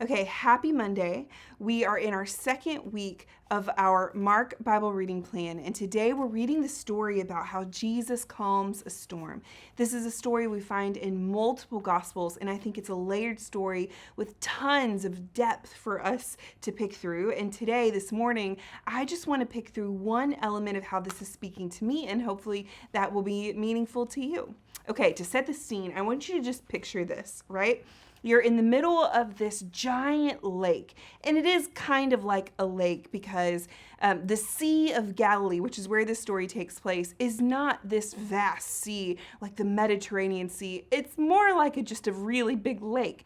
Okay, happy Monday. We are in our second week of our Mark Bible reading plan, and today we're reading the story about how Jesus calms a storm. This is a story we find in multiple Gospels, and I think it's a layered story with tons of depth for us to pick through. And today, this morning, I just want to pick through one element of how this is speaking to me, and hopefully that will be meaningful to you. Okay, to set the scene, I want you to just picture this, right? You're in the middle of this giant lake, and it is kind of like a lake because the Sea of Galilee, which is where this story takes place, is not this vast sea like the Mediterranean Sea. It's more like just a really big lake.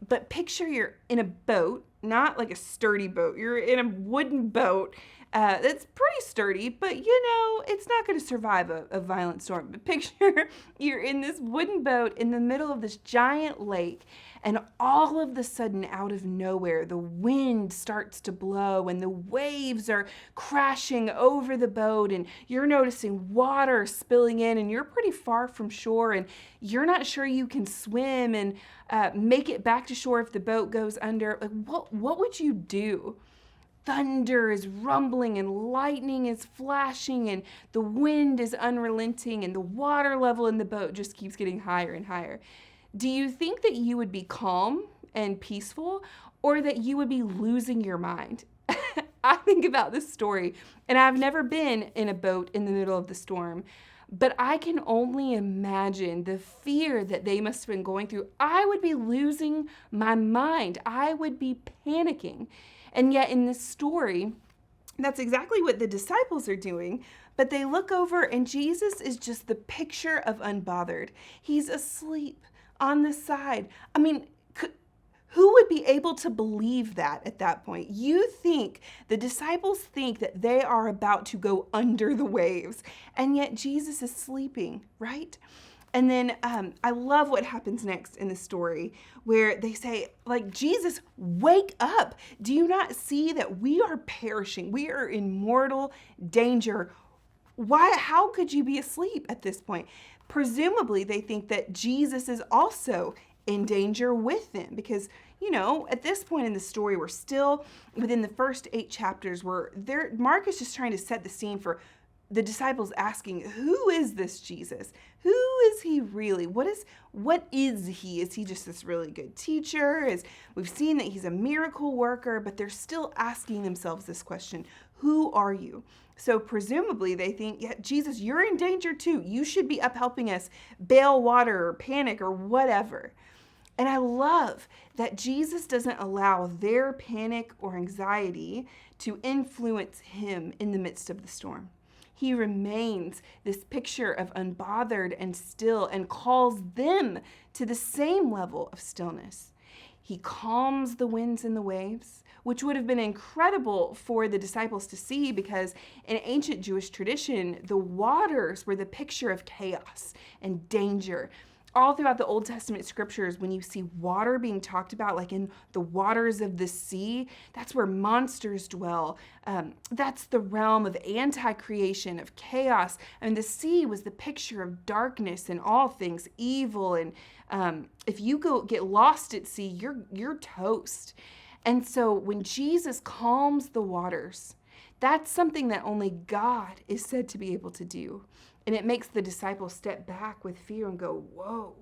But picture you're in a boat, not like a sturdy boat. You're in a wooden boat that's pretty sturdy, but it's not going to survive a violent storm. But picture you're in this wooden boat in the middle of this giant lake, and all of the sudden, out of nowhere, the wind starts to blow and the waves are crashing over the boat, and you're noticing water spilling in, and you're pretty far from shore, and you're not sure you can swim and make it back to shore if the boat goes under. Like, what would you do? Thunder is rumbling and lightning is flashing and the wind is unrelenting and the water level in the boat just keeps getting higher and higher. Do you think that you would be calm and peaceful, or that you would be losing your mind? I think about this story, and I've never been in a boat in the middle of the storm, but I can only imagine the fear that they must have been going through. I would be losing my mind. I would be panicking. And yet in this story, that's exactly what the disciples are doing. But they look over and Jesus is just the picture of unbothered. He's asleep on the side. I mean, who would be able to believe that at that point? You think, the disciples think that they are about to go under the waves, and yet Jesus is sleeping, right? And then I love what happens next in the story where they say, like, Jesus, wake up. Do you not see that we are perishing? We are in mortal danger. How could you be asleep at this point? Presumably, they think that Jesus is also in danger with them because, at this point in the story, we're still within the first 8 chapters where Mark is just trying to set the scene for the disciples asking, who is this Jesus? Who is he really? What is he? Is he just this really good teacher? We've seen that he's a miracle worker, but they're still asking themselves this question, who are you? So presumably they think, yeah, Jesus, you're in danger too. You should be up helping us bail water or panic or whatever. And I love that Jesus doesn't allow their panic or anxiety to influence him in the midst of the storm. He remains this picture of unbothered and still and calls them to the same level of stillness. He calms the winds and the waves, which would have been incredible for the disciples to see because in ancient Jewish tradition, the waters were the picture of chaos and danger. All throughout the Old Testament scriptures, when you see water being talked about, like in the waters of the sea, that's where monsters dwell. That's the realm of anti-creation, of chaos. And the sea was the picture of darkness and all things evil. And if you get lost at sea, you're toast. And so when Jesus calms the waters, that's something that only God is said to be able to do. And it makes the disciples step back with fear and go, whoa,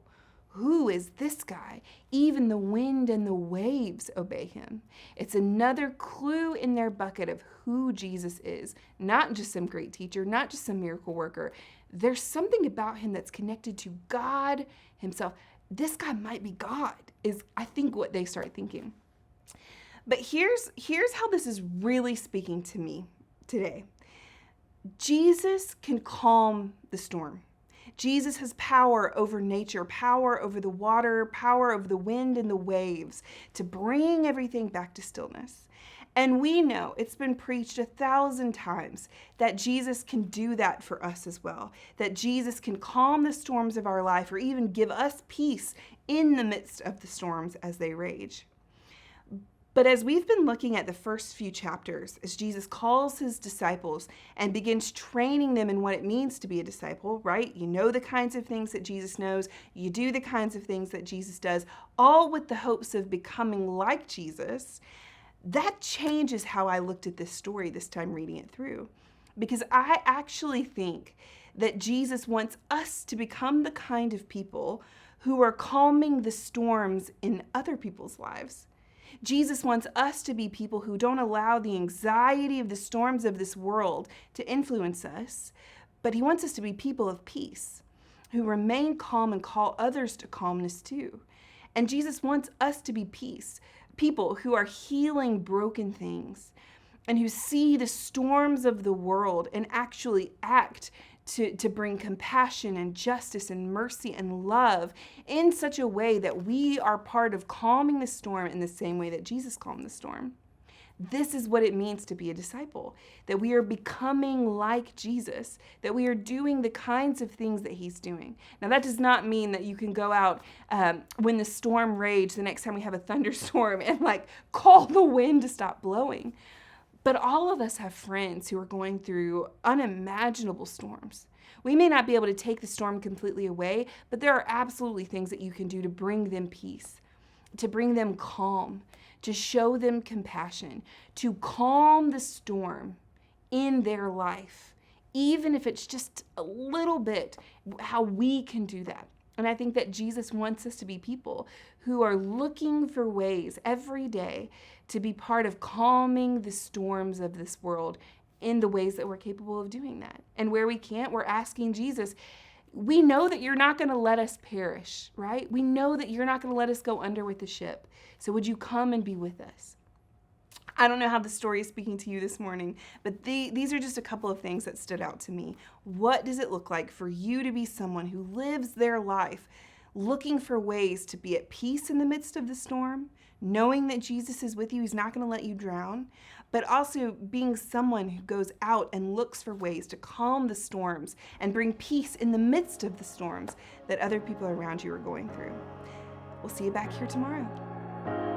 who is this guy? Even the wind and the waves obey him. It's another clue in their bucket of who Jesus is. Not just some great teacher, not just some miracle worker. There's something about him that's connected to God himself. This guy might be God, is I think what they start thinking. But here's how this is really speaking to me today. Jesus can calm the storm. Jesus has power over nature, power over the water, power over the wind and the waves to bring everything back to stillness. And we know, it's been preached 1,000 times, that Jesus can do that for us as well. That Jesus can calm the storms of our life or even give us peace in the midst of the storms as they rage. But as we've been looking at the first few chapters, as Jesus calls his disciples and begins training them in what it means to be a disciple, right? You know the kinds of things that Jesus knows, you do the kinds of things that Jesus does, all with the hopes of becoming like Jesus. That changes how I looked at this story this time reading it through. Because I actually think that Jesus wants us to become the kind of people who are calming the storms in other people's lives. Jesus wants us to be people who don't allow the anxiety of the storms of this world to influence us, but he wants us to be people of peace, who remain calm and call others to calmness too. And Jesus wants us to be peace, people who are healing broken things and who see the storms of the world and actually act to bring compassion and justice and mercy and love in such a way that we are part of calming the storm in the same way that Jesus calmed the storm. This is what it means to be a disciple, that we are becoming like Jesus, that we are doing the kinds of things that he's doing. Now, that does not mean that you can go out when the storm rages the next time we have a thunderstorm and call the wind to stop blowing. But all of us have friends who are going through unimaginable storms. We may not be able to take the storm completely away, but there are absolutely things that you can do to bring them peace, to bring them calm, to show them compassion, to calm the storm in their life, even if it's just a little bit, how we can do that. And I think that Jesus wants us to be people who are looking for ways every day to be part of calming the storms of this world in the ways that we're capable of doing that. And where we can't, we're asking Jesus, we know that you're not going to let us perish, right? We know that you're not going to let us go under with the ship. So would you come and be with us? I don't know how the story is speaking to you this morning, but these are just a couple of things that stood out to me. What does it look like for you to be someone who lives their life looking for ways to be at peace in the midst of the storm, knowing that Jesus is with you, he's not going to let you drown, but also being someone who goes out and looks for ways to calm the storms and bring peace in the midst of the storms that other people around you are going through. We'll see you back here tomorrow.